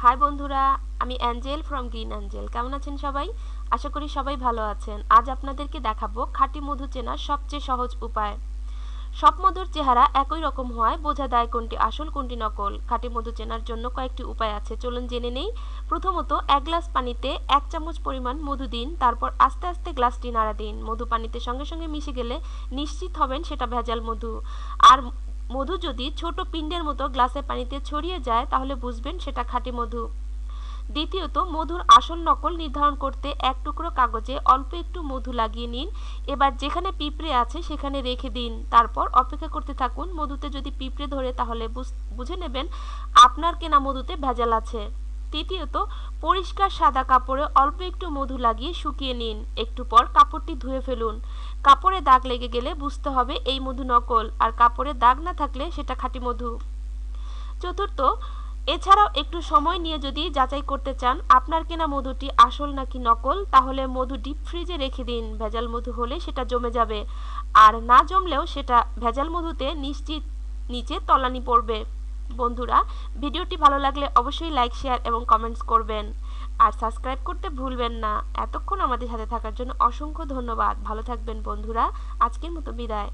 High বন্ধুরা, আমি Angel from green Angel. কেমন আছেন সবাই? আশা করি সবাই ভালো আছেন। আজ আপনাদেরকে দেখাবো খাঁটি মধু চেনার সবচেয়ে সহজ উপায়। সব মধুর চেহারা একই রকম হয়, বোঝা দেয় কোনটি আসল কোনটি নকল। খাঁটি মধু চেনার জন্য কয়েকটি উপায় আছে, চলুন জেনে নেই। প্রথমত, 1 গ্লাস পানিতে 1 চামচ পরিমাণ মধু দিন, তারপর আস্তে আস্তে গ্লাসটি নাড়া দিন। মধু পানিতে সঙ্গে সঙ্গে মিশে গেলে নিশ্চিত হবেন সেটা ভেজাল মধু। আর মধু যদি ছোট পিণ্ডের মতো গ্লাসের পানিতে ছড়িয়ে যায় তাহলে বুঝবেন সেটা খাঁটি মধু। দ্বিতীয়ত, মধুর আসল নকল নির্ধারণ করতে 1 টুকরো কাগজে অল্প একটু মধু লাগিয়ে নিন। এবার যেখানে পিঁপড়ে আছে সেখানে রেখে দিন, তারপর অপেক্ষা করতে থাকুন। মধুতে যদি পিঁপড়ে ধরে তাহলে বুঝে নেবেন আপনার কেনা মধুতে ভেজাল আছে। তৃতীয়ত, পরিষ্কার সাদা কাপড়ে অল্প একটু মধু লাগিয়ে শুকিয়ে নিন। একটু পর কাপড়টি ধুয়ে ফেলুন। কাপড়ে দাগ লেগে গেলে বুঝতে হবে এই মধু নকল, আর কাপড়ে দাগ না থাকলে সেটা খাঁটি মধু। চতুর্থ, এছাড়াও একটু সময় নিয়ে যদি যাচাই করতে চান আপনার কেনা মধুটি আসল নাকি নকল, তাহলে মধু ডিপ ফ্রিজে রেখে দিন। ভেজাল মধু হলে সেটা জমে যাবে, আর না জমলেও সেটা ভেজাল মধুতে নিশ্চিত নিচে তলানি পড়বে। বন্ধুরা, ভিডিওটি ভালো লাগলে অবশ্যই লাইক, শেয়ার এবং কমেন্টস করবেন, আর সাবস্ক্রাইব করতে ভুলবেন না। এতক্ষণ আমাদের সাথে থাকার জন্য অসংখ্য ধন্যবাদ। ভালো থাকবেন বন্ধুরা, আজকের মতো বিদায়।